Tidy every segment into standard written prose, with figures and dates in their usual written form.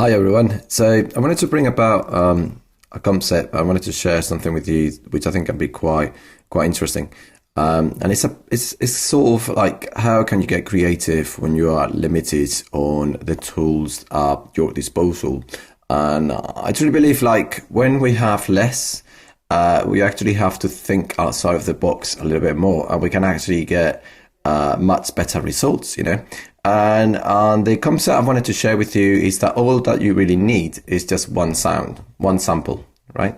Hi everyone. So I wanted to bring about a concept. I wanted to share something with you, which I think can be quite interesting. And it's sort of like how can you get creative when you are limited on the tools at your disposal. And I truly believe like when we have less, we actually have to think outside of the box a little bit more, and we can actually get much better results, you know. And the concept I wanted to share with you is that all that you really need is just one sound, one sample, right?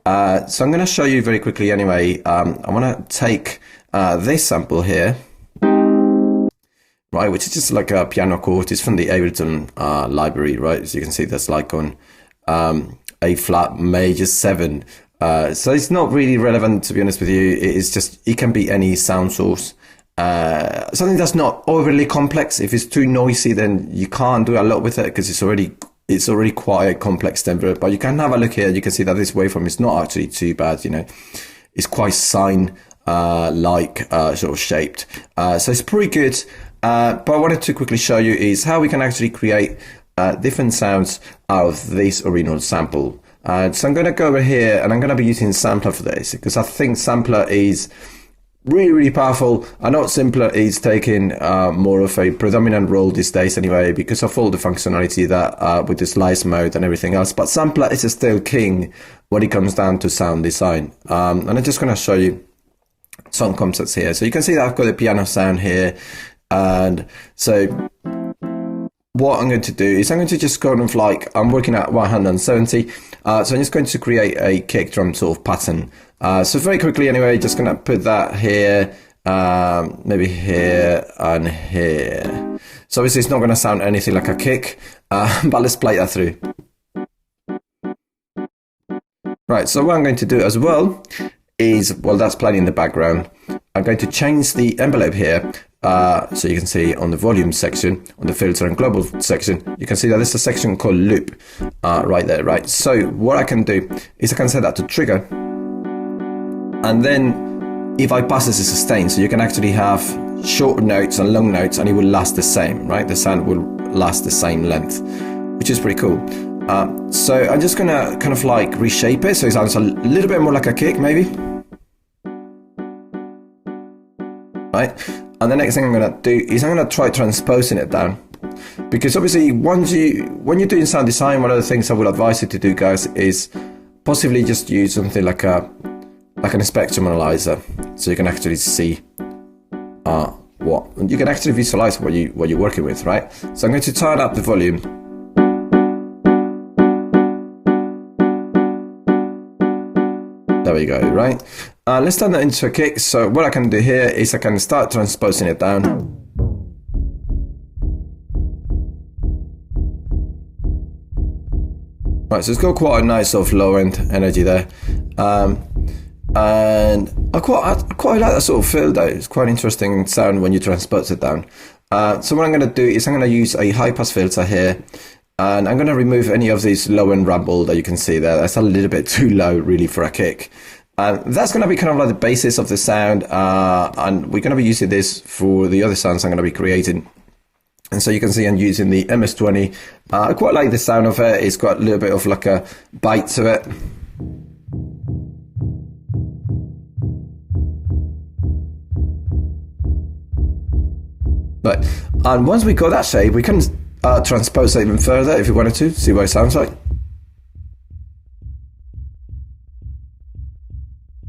So I'm going to show you very quickly anyway. I want to take this sample here, right, which is just like a piano chord. It's from the Ableton library, right? As you can see, that's like on A flat major 7. So it's not really relevant, to be honest with you. It's just, it can be any sound source. Something that's not overly complex. If it's too noisy, then you can't do a lot with it because it's already quite a complex tempo. But you can have a look here. You can see that this waveform is not actually too bad. You know, it's quite sine like sort of shaped. So it's pretty good. But what I wanted to quickly show you is how we can actually create different sounds out of this original sample. So I'm going to go over here and I'm going to be using Sampler for this because I think Sampler is really powerful. I know Simpler is taking more of a predominant role these days anyway because of all the functionality that with the slice mode and everything else, but Sampler is still king when it comes down to sound design. And I'm just going to show you some concepts here. So you can see that I've got the piano sound here, and so what I'm going to do is I'm going to just go on like I'm working at 170, so I'm just going to create a kick drum sort of pattern. So very quickly anyway, just going to put that here, maybe here and here. So obviously it's not going to sound anything like a kick, but let's play that through. Right, so what I'm going to do as well is, well, that's playing in the background. I'm going to change the envelope here. So you can see on the volume section, on the filter and global section, you can see that there's a section called loop right there, right? So what I can do is I can set that to trigger. And then if I pass this as sustain, so you can actually have short notes and long notes and it will last the same, right? The sound will last the same length, which is pretty cool. So I'm just gonna kind of like reshape it so it sounds a little bit more like a kick maybe. Right? And the next thing I'm gonna do is I'm gonna try transposing it down. Because obviously when you're doing sound design, one of the things I would advise you to do, guys, is possibly just use something like a spectrum analyzer, so you can actually see what you can actually visualize what you're working with, right? So I'm going to turn up the volume. There we go, right? Let's turn that into a kick. So what I can do here is I can start transposing it down. Right, so it's got quite a nice sort of low end energy there. And I quite like that sort of feel though. It's quite an interesting sound when you transpose it down. So what I'm going to do is I'm going to use a high pass filter here, and I'm going to remove any of this low end rumble that you can see there. That's a little bit too low really for a kick. That's going to be kind of like the basis of the sound, and we're going to be using this for the other sounds I'm going to be creating. And so you can see I'm using the MS-20. I quite like the sound of it. It's got a little bit of like a bite to it. Right. And once we got that shape, we can transpose it even further if you wanted to, see what it sounds like.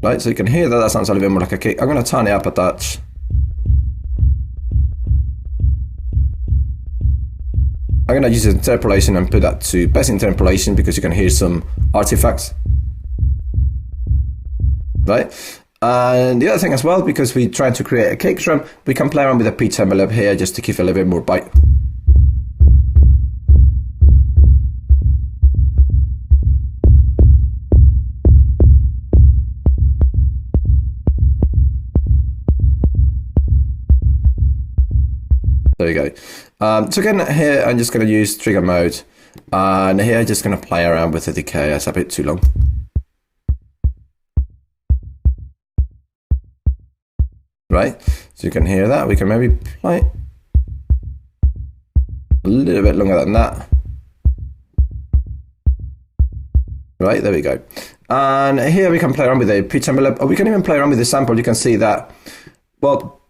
Right, so you can hear that sounds a little bit more like a kick. I'm going to turn it up a touch. I'm going to use interpolation and put that to best interpolation because you can hear some artifacts. Right? And the other thing as well, because we're trying to create a kick drum, we can play around with a pitch envelope here just to give it a little bit more bite. There you go. So again, here I'm just going to use trigger mode, and here I'm just going to play around with the decay. That's a bit too long. Right, so you can hear that. We can maybe play a little bit longer than that. Right, there we go. And here we can play around with the pitch envelope, or we can even play around with the sample. You can see that, well,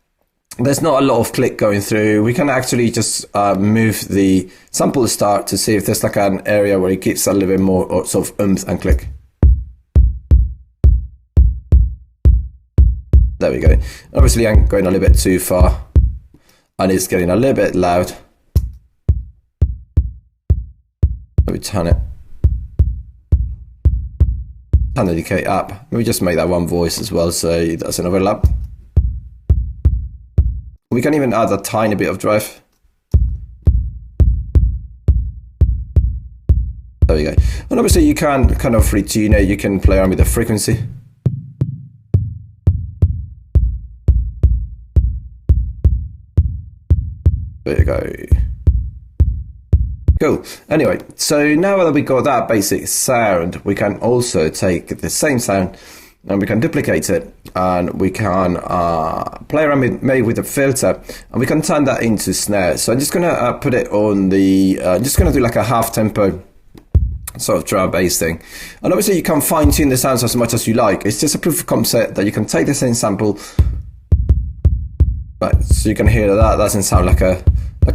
there's not a lot of click going through. We can actually just move the sample start to see if there's like an area where it gives a little bit more sort of oomph and click. There we go. Obviously, I'm going a little bit too far, and it's getting a little bit loud. Let me turn it. Turn the decay up. Let me just make that one voice as well, so it doesn't overlap. We can even add a tiny bit of drive. There we go. And obviously you can kind of retune it, you can play around with the frequency. There you go. Cool. Anyway, so now that we got that basic sound, we can also take the same sound and we can duplicate it, and we can play around with maybe with a filter, and we can turn that into snare. So I'm just gonna put it on the just gonna do like a half tempo sort of drum bass thing. And obviously you can fine tune the sounds as much as you like. It's just a proof of concept that you can take the same sample, right? So you can hear that doesn't sound like a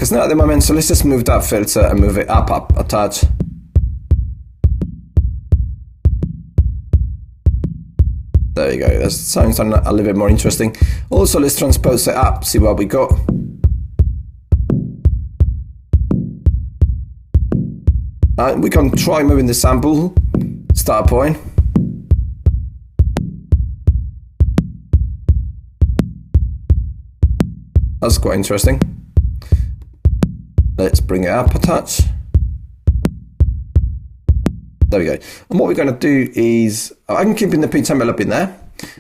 snare at the moment. So let's just move that filter and move it up a touch. There you go, that sounds a little bit more interesting. Also, let's transpose it up, see what we got. And we can try moving the sample, start point. That's quite interesting. Let's bring it up a touch. There we go. And what we're going to do is, I'm keeping the pitch envelope in there,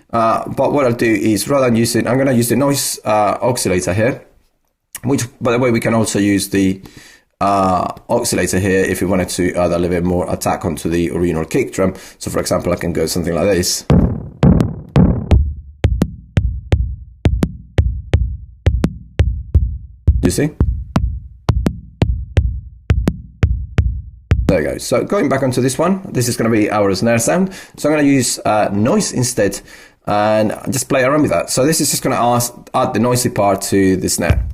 but what I'll do is, rather than using, I'm going to use the noise oscillator here, which, by the way, we can also use the oscillator here if we wanted to add a little bit more attack onto the original kick drum. So for example, I can go something like this. You see? There we go. So going back onto this one, this is going to be our snare sound. So I'm going to use noise instead and just play around with that. So this is just going to add the noisy part to the snare.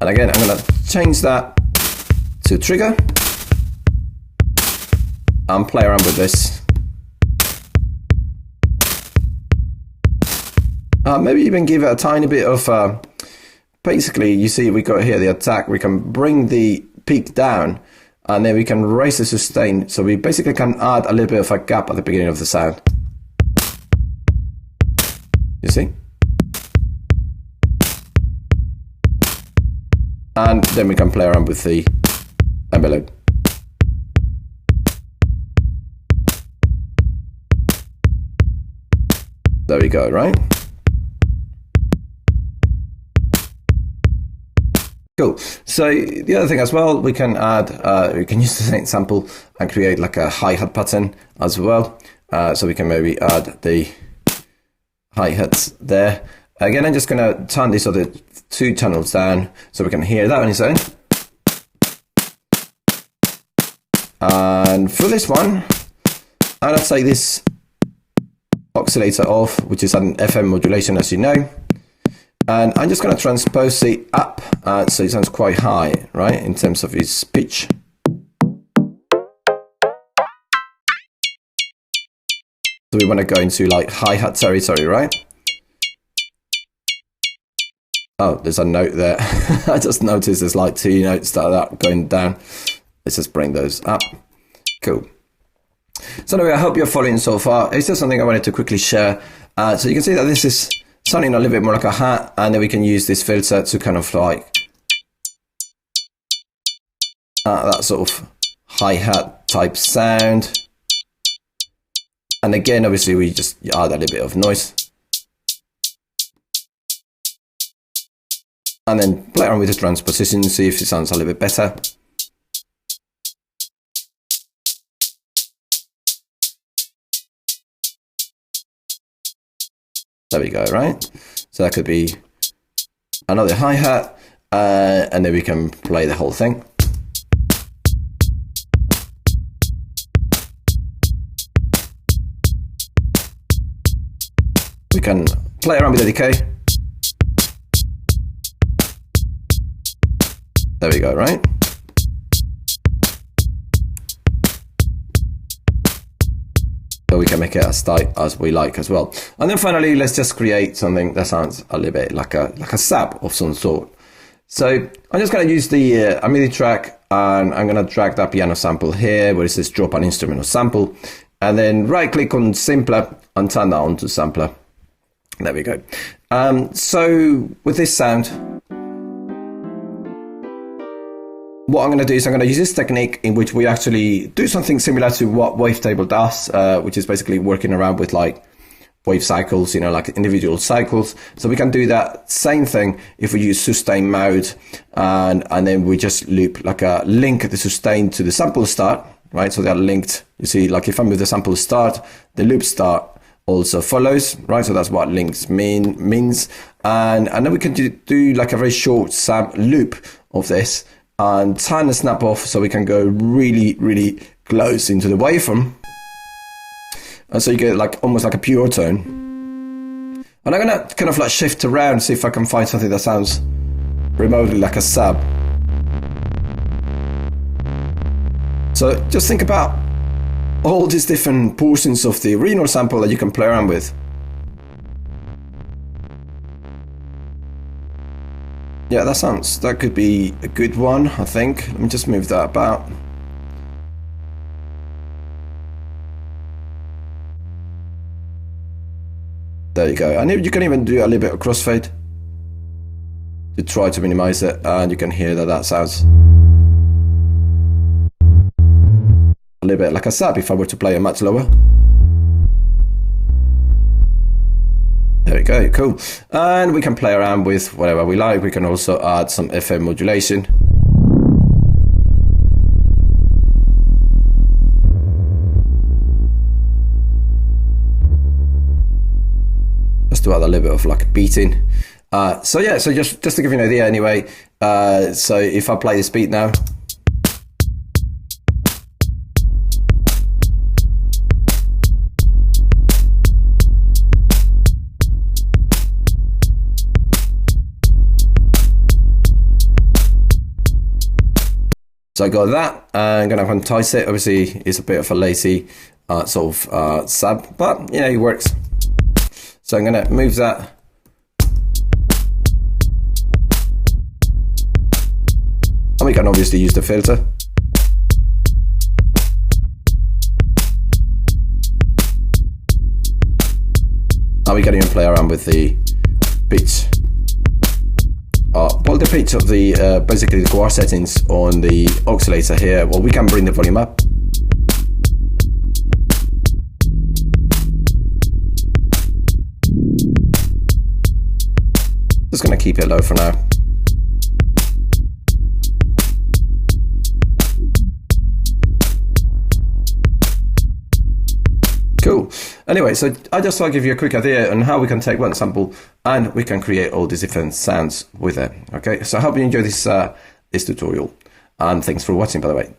And again, I'm going to change that to trigger and play around with this. Maybe even give it a tiny bit of basically, you see we got here the attack, we can bring the peak down and then we can raise the sustain. So we basically can add a little bit of a gap at the beginning of the sound. You see? And then we can play around with the envelope. There we go, right? Cool. So the other thing as well, we can add, we can use the same sample and create like a hi-hat pattern as well. So we can maybe add the hi-hats there. Again, I'm just going to turn these other two channels down so we can hear that on its own. And for this one, I'm going to take this oscillator off, which is an FM modulation, as you know. And I'm just going to transpose it up, so it sounds quite high, right, in terms of its pitch. So we want to go into like hi-hat territory, right? Oh, there's a note there. I just noticed there's like two notes that are going down. Let's just bring those up. Cool. So anyway, I hope you're following so far. It's just something I wanted to quickly share. So you can see that this is sounding a little bit more like a hat, and then we can use this filter to kind of like that sort of hi-hat type sound. And again, obviously we just add a little bit of noise. And then play around with the transposition, see if it sounds a little bit better. There we go, right? So that could be another hi-hat, and then we can play the whole thing. We can play around with the decay. There we go, right? So we can make it as tight as we like as well. And then finally, let's just create something that sounds a little bit like a sub of some sort. So I'm just going to use the MIDI track, and I'm going to drag that piano sample here where it says drop an instrument or sample, and then right click on Simpler and turn that on to Sampler. There we go. So with this sound, what I'm going to do is I'm going to use this technique in which we actually do something similar to what Wavetable does, which is basically working around with like wave cycles, you know, like individual cycles. So we can do that same thing if we use sustain mode, and then we just loop like a link the sustain to the sample start, right? So they're linked. You see, like if I move the sample start, the loop start also follows, right? So that's what links means. And then we can do like a very short loop of this, and turn the snap off so we can go really, really close into the waveform. And so you get like almost like a pure tone. And I'm gonna kind of like shift around, see if I can find something that sounds remotely like a sub. So just think about all these different portions of the original sample that you can play around with. Yeah, that could be a good one, I think. Let me just move that about. There you go. And you can even do a little bit of crossfade to try to minimize it, and you can hear that sounds a little bit like a sub if I were to play it much lower. There we go, cool. And we can play around with whatever we like. We can also add some FM modulation. Just to add a little bit of like beating. So yeah, so just to give you an idea anyway. So if I play this beat now. So I got that, I'm going to quantize it. Obviously, it's a bit of a lazy sort of sub, but you know, it works. So I'm going to move that. And we can obviously use the filter. And we can even play around with the pitch. Well, the pitch of the basically the core settings on the oscillator here. Well, we can bring the volume up. Just going to keep it low for now. Cool. Anyway, so I just thought I'd give you a quick idea on how we can take one sample and we can create all these different sounds with it. Okay, so I hope you enjoyed this tutorial, and thanks for watching, by the way.